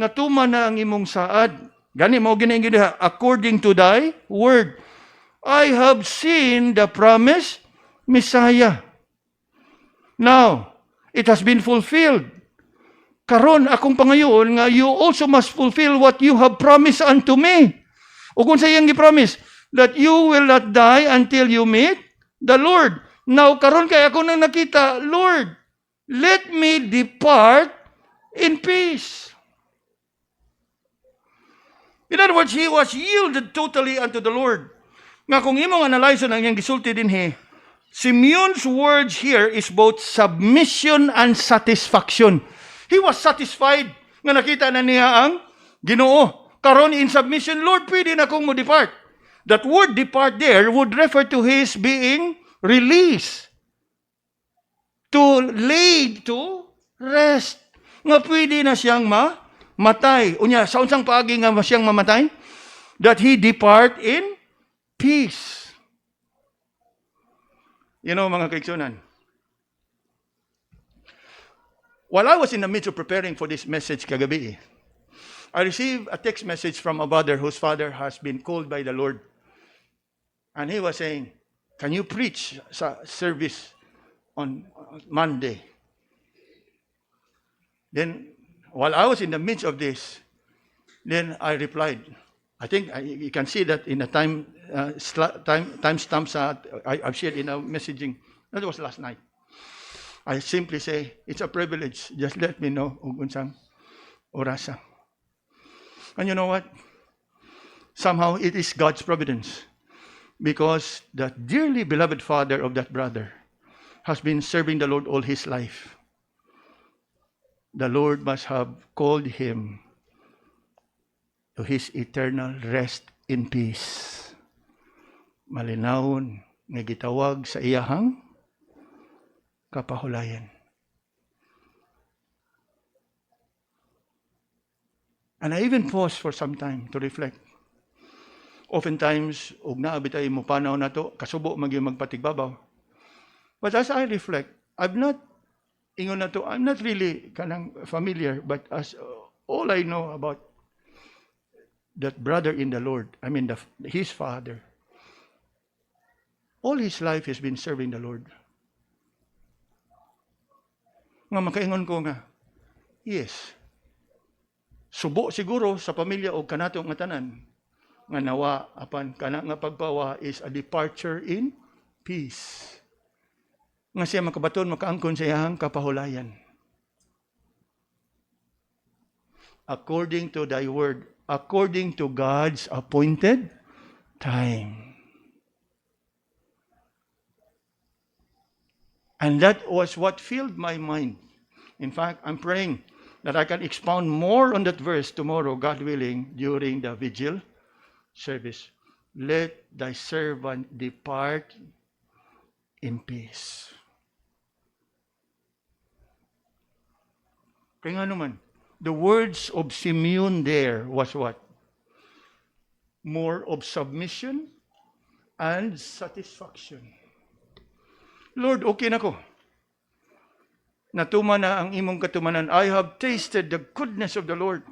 Speaker 1: natuman na ang imong saad. Gani mo ginaingin diha, according to thy word. I have seen the promised Messiah. Now, it has been fulfilled. Karon akong pangayoon nga you also must fulfill what you have promised unto me. O kung sa iyang gi-promise, that you will not die until you meet the Lord. Now, karon kay ako nang nakita, Lord, let me depart in peace. In other words, he was yielded totally unto the Lord. Nga kung imong analyze ang iyang gisulti dinhi, Simeon's words here is both submission and satisfaction. He was satisfied nga nakita na niya ang Ginoo. Karon in submission, Lord, pwede na kong mo depart. That word depart there would refer to his being released. To lay to rest. Nga pwede na siyang matay. Unya, sa unsang paagi nga siyang mamatay? That he depart in peace. You know, mga kaigsunan, while I was in the midst of preparing for this message kagabi, I received a text message from a brother whose father has been called by the Lord. And he was saying, can you preach sa service on Monday? Then, while I was in the midst of this, Then I replied. I think you can see that in the timestamps I've shared in our messaging. That was last night. I simply say, it's a privilege. Just let me know kung unsang orasa. And you know what? Somehow it is God's providence. Because the dearly beloved father of that brother has been serving the Lord all his life. The Lord must have called him to his eternal rest in peace. Malinawon nga gitawag sa iyahang kapahulayan. And I even paused for some time to reflect. Oftentimes, og naabitay mo panaw na to, kasubo magyung magpatigbabaw. But as I reflect, I'm not really kanang familiar, but as all I know about that brother in the Lord, his father, all his life has been serving the Lord. Nga makaingon ko nga, yes, subo siguro sa pamilya o kanato nga tanan, nga nawa apan kana nga pagpawa is a departure in peace. Nga siya makabaton makaangkon sa iyang kapahulayan. According to thy word, according to God's appointed time. And that was what filled my mind. In fact, I'm praying that I can expound more on that verse tomorrow, God willing, during the vigil service. Let thy servant depart in peace. Kaya nga naman, the words of Simeon there was what? More of submission and satisfaction. Lord, okay na ko. Natuman na ang imong katumanan. I have tasted the goodness of the Lord.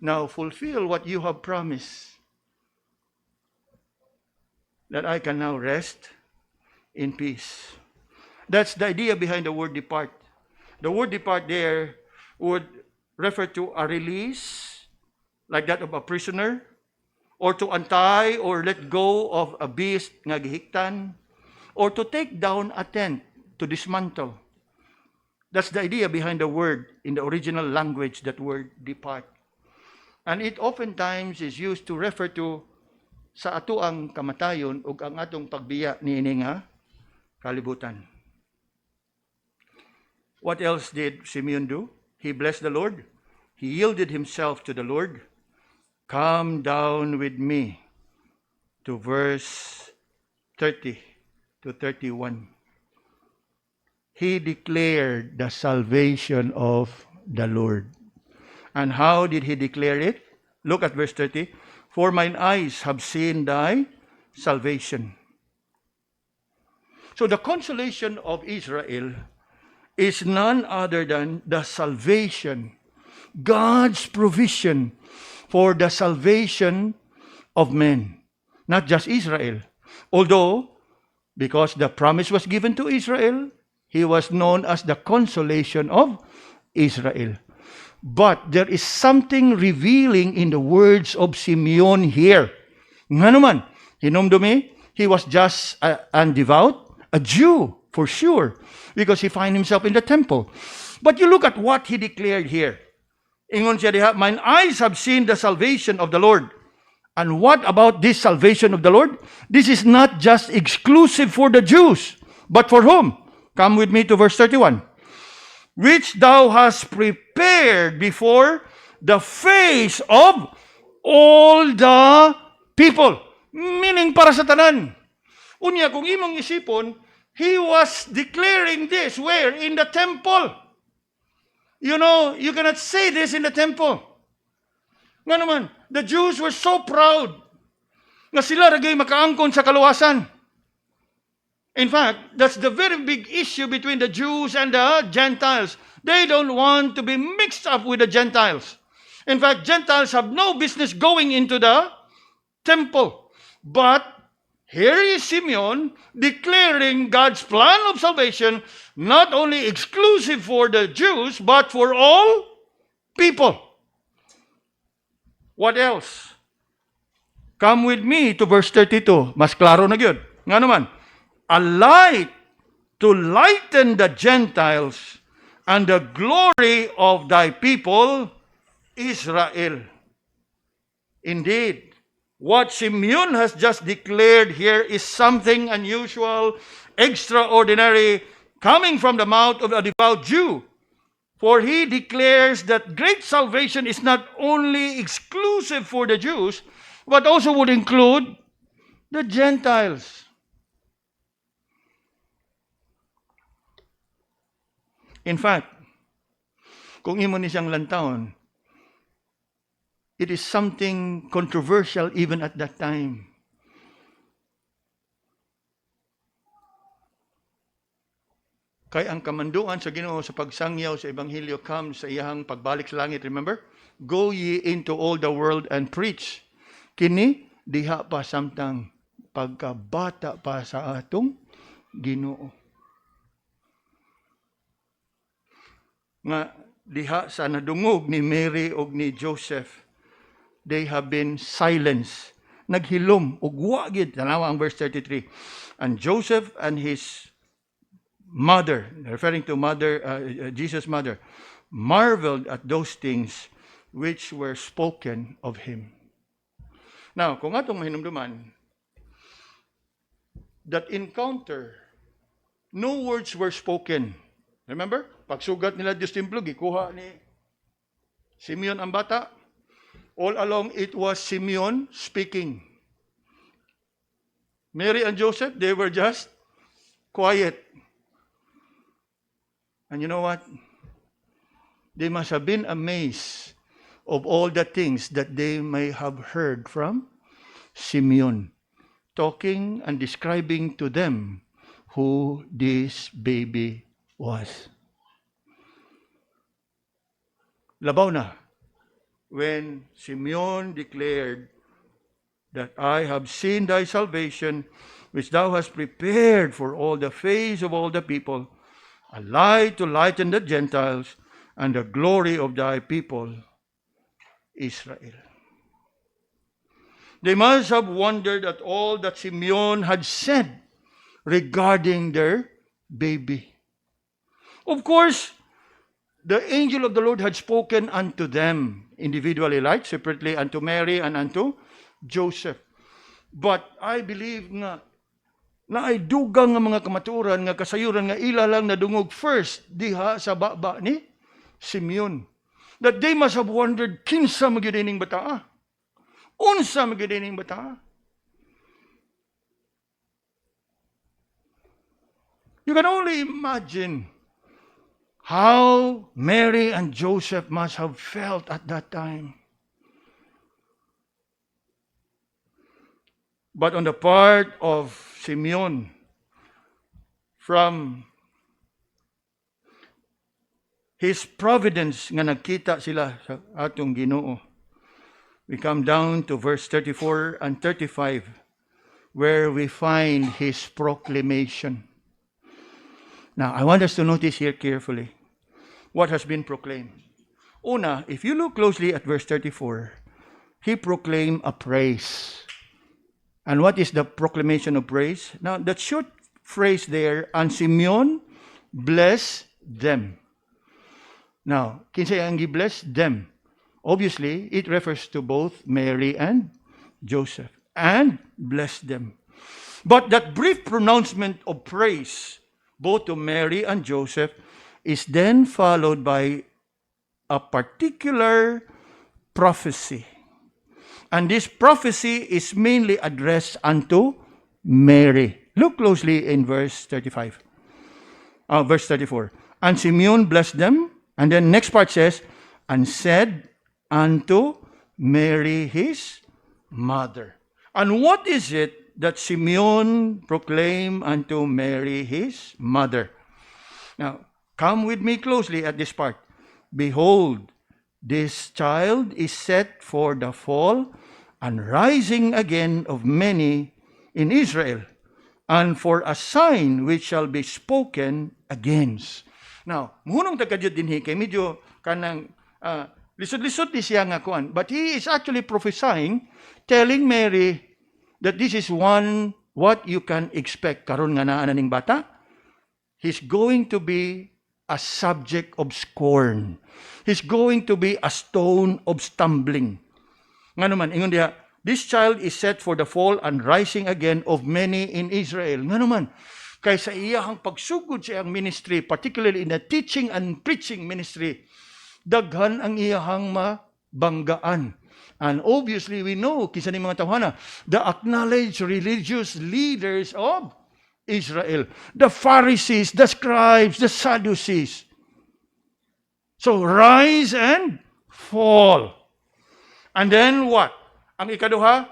Speaker 1: Now fulfill what you have promised. That I can now rest in peace. That's the idea behind the word depart. The word depart there would refer to a release, like that of a prisoner, or to untie or let go of a beast nga gihiktan, or to take down a tent, to dismantle. That's the idea behind the word in the original language, that word depart. And it oftentimes is used to refer to sa ato ang kamatayon ug ang atong pagbiya niini nga kalibutan. What else did Simeon do? He blessed the Lord. He yielded himself to the Lord. Come down with me to verse 30 to 31. He declared the salvation of the Lord. And how did he declare it? Look at verse 30. For mine eyes have seen thy salvation. So the consolation of Israel is none other than the salvation, God's provision for the salvation of men, not just Israel. Although, because the promise was given to Israel, he was known as the consolation of Israel. But there is something revealing in the words of Simeon here. Nga naman, hinumdumi, he was just an devout, a Jew, for sure, because he find himself in the temple. But you look at what he declared here. Ingon siya diha, mine eyes have seen the salvation of the Lord. And what about this salvation of the Lord? This is not just exclusive for the Jews, but for whom? Come with me to verse 31. Which thou hast prepared before the face of all the people. Meaning para sa tanan. Unya, kung imong isipon, he was declaring this where? In the temple. You know, you cannot say this in the temple. Nga naman, the Jews were so proud nga sila ragay makaangkon sa kaluwasan. In fact, that's the very big issue between the Jews and the Gentiles. They don't want to be mixed up with the Gentiles. In fact, Gentiles have no business going into the temple. But here is Simeon declaring God's plan of salvation, not only exclusive for the Jews, but for all people. What else? Come with me to verse 32. Mas klaro na yun. Nga naman, a light to lighten the Gentiles and the glory of thy people, Israel. Indeed, what Simeon has just declared here is something unusual, extraordinary, coming from the mouth of a devout Jew. For he declares that great salvation is not only exclusive for the Jews, but also would include the Gentiles. In fact, kung imo ni siyang lantawon, it is something controversial even at that time. Kay ang kamanduan sa Ginoo sa pagsangyaw sa Ebanghelyo comes sa iyang pagbalik sa langit. Remember? Go ye into all the world and preach. Kini, diha pa samtang pagkabata pa sa atong Ginoo. Nga diha sa nadungog ni Mary o ni Joseph, they have been silenced. Naghilom, ug wa gid. Tanawa ang verse 33. And Joseph and his mother, referring to Jesus' mother, marveled at those things which were spoken of him. Now, kung atong mahinumduman, that encounter, no words were spoken. Remember? Pagsugat nila Diyos Templo, gikuha ni Simeon ang bata. All along, it was Simeon speaking. Mary and Joseph, they were just quiet. And you know what? They must have been amazed of all the things that they may have heard from Simeon, talking and describing to them who this baby was. Labaw na, when Simeon declared that I have seen thy salvation, which thou hast prepared for all the face of all the people, a light to lighten the Gentiles, and the glory of thy people, Israel. They must have wondered at all that Simeon had said regarding their baby. Of course, the angel of the Lord had spoken unto them individually, like separately unto Mary and unto Joseph. But I believe nga na ay dugang nga mga kamaturan nga kasayuran nga ila lang nadungog first diha sa baba ni Simeon. That they must have wondered, kinsa magidining bataa? Unsa magidining bataa? You can only imagine how Mary and Joseph must have felt at that time. But on the part of Simeon, from his providence nga nagkita sila sa atong Ginoo, we come down to verse 34 and 35, where we find his proclamation. Now, I want us to notice here carefully what has been proclaimed. Una, if you look closely at verse 34, he proclaimed a praise. And what is the proclamation of praise? Now, that short phrase there, and Simeon blessed them. Now, kinsa ang gi-bless them? Obviously, it refers to both Mary and Joseph. And blessed them. But that brief pronouncement of praise, both to Mary and Joseph, is then followed by a particular prophecy. And this prophecy is mainly addressed unto Mary. Look closely in verse 34. And Simeon blessed them. And then next part says, and said unto Mary his mother. And what is it that Simeon proclaimed unto Mary his mother? Now, come with me closely at this part. Behold, this child is set for the fall and rising again of many in Israel, and for a sign which shall be spoken against. Now, muhunong tagadyod din kay medyo kanang Lisod-lisod di siya nga kuan. But he is actually prophesying, telling Mary that this is what you can expect. Karon nga naa na ning bata, he's going to be a subject of scorn. He's going to be a stone of stumbling. Nga naman, ingon diha, this child is set for the fall and rising again of many in Israel. Nga naman, kay sa iyahang pagsugod sa iyang ministry, particularly in the teaching and preaching ministry, daghan ang iyahang mabanggaan. And obviously, we know, kisa ni mga tawhana, the acknowledged religious leaders of Israel, the Pharisees, the scribes, the Sadducees. So, rise and fall. And then what? Ang ikaduha,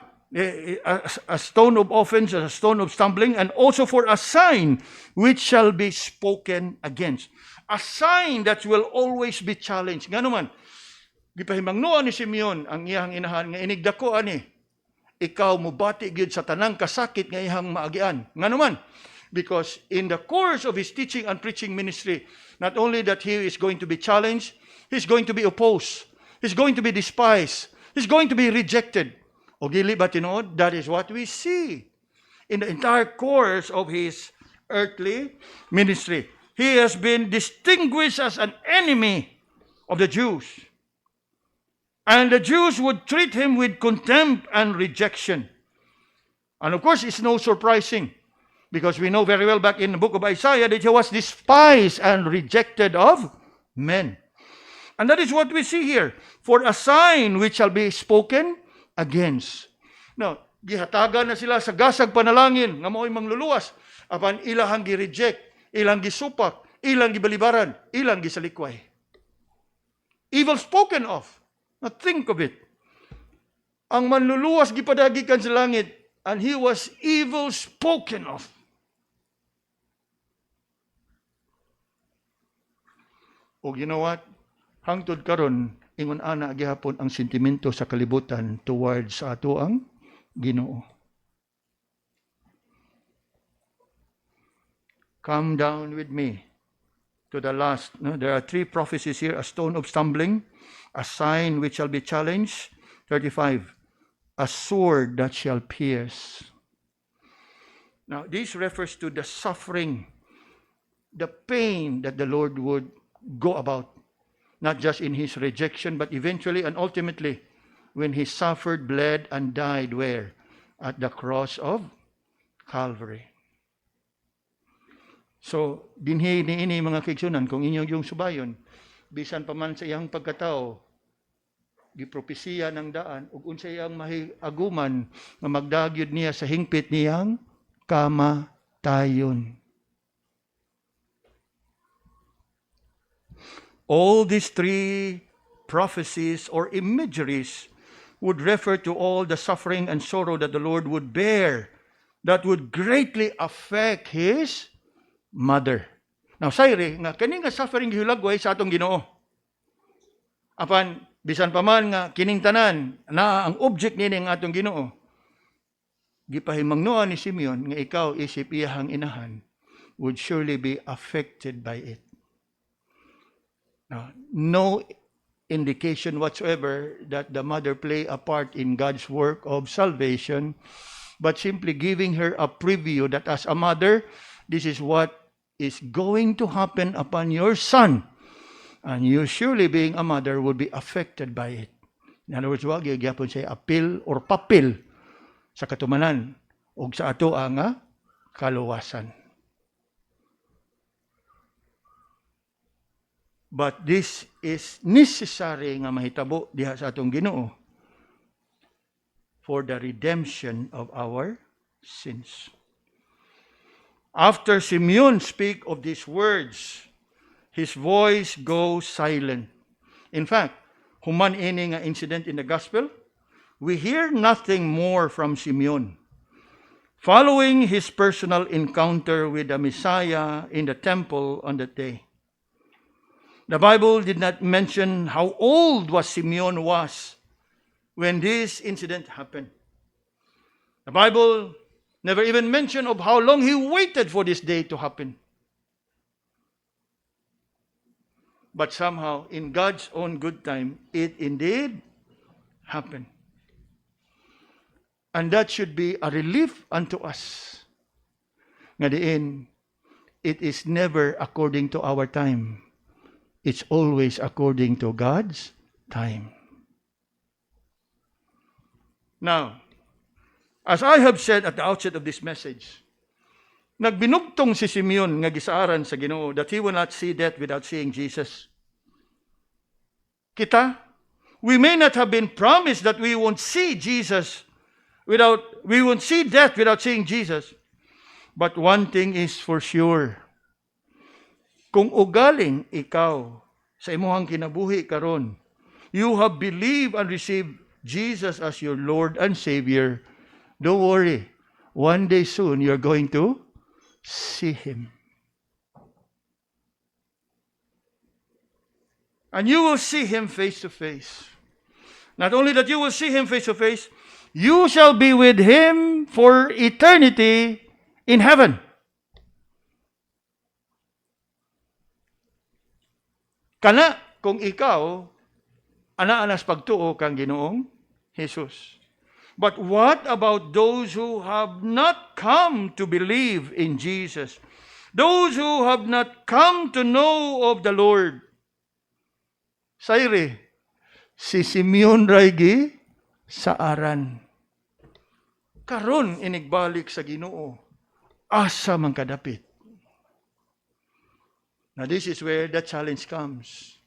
Speaker 1: a stone of offense, a stone of stumbling, and also for a sign which shall be spoken against. A sign that will always be challenged. Nga naman, gipahimangnuan ni Simeon ang iyang inahan nga inigdako ani, ikaw mubati gyud sa tanang kasakit nga iyang maagian. Nga naman, because in the course of his teaching and preaching ministry, not only that he is going to be challenged, he's going to be opposed, he's going to be despised, he's going to be rejected. O dili ba tinuod? That is what we see in the entire course of his earthly ministry. He has been distinguished as an enemy of the Jews. And the Jews would treat him with contempt and rejection. And of course, it's no surprising, because we know very well back in the book of Isaiah that he was despised and rejected of men. And that is what we see here. For a sign which shall be spoken against. Now, gihatagan na sila sa gasag panalangin nga mao'y mangluluwas. Apan ilahang gi-reject, ilang gisupak, ilang gibalibaran, ilang gisalikway. Evil spoken of. Now think of it. Ang manluluwas gipadagikan sa langit, and he was evil spoken of. O you know what? Hangtod karon, ingon ana gihapon ang sentimento sa kalibutan towards sa ato ang Ginoo. Come down with me to the last. No? There are three prophecies here: a stone of stumbling, a sign which shall be challenged. 35, a sword that shall pierce. Now, this refers to the suffering, the pain that the Lord would go about, not just in his rejection, but eventually and ultimately when he suffered, bled, and died where? At the cross of Calvary. So, dinhi niini mga kaigsunan, kung inyong yung subayon, bisan pa man sa iyang pagkatao, gipropesiya ng daan, ug unsa iyang mahiaguman nga magdagyod niya sa hingpit niyang kamatayon. All these three prophecies or imageries would refer to all the suffering and sorrow that the Lord would bear that would greatly affect his mother. Now, sayri, nga kini nga suffering gihulagway sa atong Ginoo. Apan, bisan pa man nga kining tanan, na ang object nini nga atong Ginoo, gipahimangnuan ni Simeon nga ikaw isip iyahang inahan would surely be affected by it. Now, no indication whatsoever that the mother play a part in God's work of salvation, but simply giving her a preview that as a mother, this is what is going to happen upon your son. And you surely being a mother would be affected by it. In other words, wag gyapon say apil or papil sa katumanan ug sa ato nga kaluwasan. But this is necessary nga mahitabo diha sa atong Ginoo for the redemption of our sins. After Simeon speak of these words, his voice goes silent. In fact, human ini nga incident in the gospel, we hear nothing more from Simeon. Following his personal encounter with the Messiah in the temple on that day. The Bible did not mention how old Simeon was when this incident happened. The Bible never even mentioned of how long he waited for this day to happen. But somehow, in God's own good time, it indeed happened. And that should be a relief unto us. Nga diin, it is never according to our time. It's always according to God's time. Now, as I have said at the outset of this message, nagbinugtong si Simeon nga gisaaran sa Ginoo that he will not see death without seeing Jesus. Kita, we may not have been promised that we won't see death without seeing Jesus. But one thing is for sure. Kung ugaling ikaw sa imuhang kinabuhi karon, you have believed and received Jesus as your Lord and Savior, don't worry. One day soon, you're going to see Him. And you will see Him face to face. Not only that you will see Him face to face, you shall be with Him for eternity in heaven. Kana kung ikaw ana-anas pagtuo kang Ginoong Jesus. But what about those who have not come to believe in Jesus? Those who have not come to know of the Lord? Sayri, si Simeon Raigi sa aran. Karon inigbalik sa Ginoo. Asa man kadapit. Now this is where the challenge comes.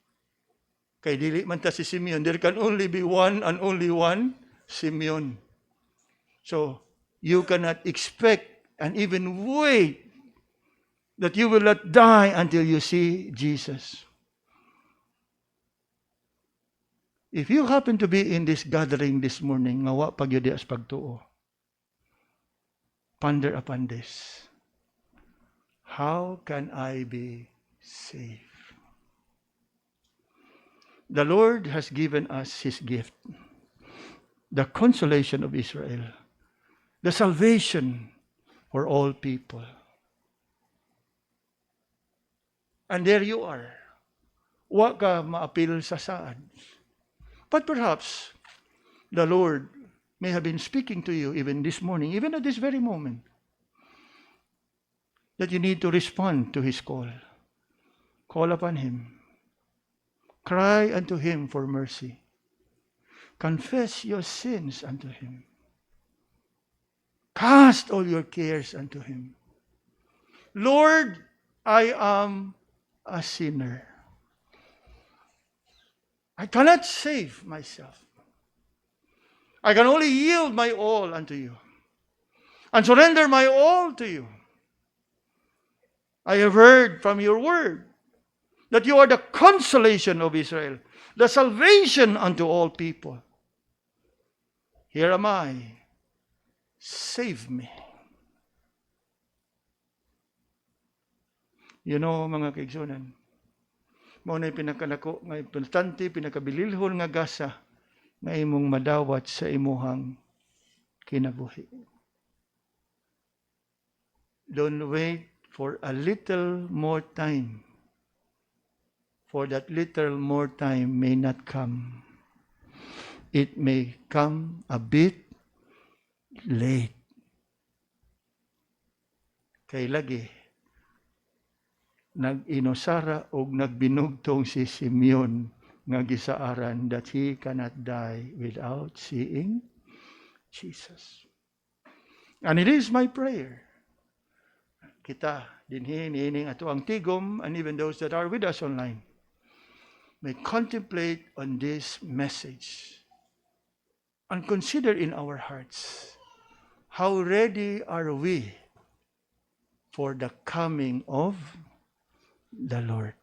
Speaker 1: Kay dili man ta si Simeon, there can only be one and only one Simeon. So, you cannot expect and even wait that you will not die until you see Jesus. If you happen to be in this gathering this morning, nga wa pagyud as pagtuo, ponder upon this. How can I be saved? The Lord has given us His gift, the consolation of Israel, the salvation for all people. And there you are. Wa ka maapil sa saad. But perhaps the Lord may have been speaking to you even this morning, even at this very moment, that you need to respond to His call. Call upon Him. Cry unto Him for mercy. Confess your sins unto Him. Cast all your cares unto Him. Lord, I am a sinner. I cannot save myself. I can only yield my all unto you and surrender my all to you. I have heard from your word that you are the consolation of Israel, the salvation unto all people. Here am I. Save me. You know, mga kaigsunan, mao na pinakanako nga importante, pinakabililhon nga gasa nga imong madawat sa imuhang kinabuhi. Don't wait for a little more time. For that little more time may not come. It may come a bit late. Kay lagi, nag-inosara o nagbinugtong si Simeon nga gisaaran that he cannot die without seeing Jesus. And it is my prayer. Kita, dinhi, niining ato ang tigom, and even those that are with us online, may contemplate on this message and consider in our hearts, how ready are we for the coming of the Lord?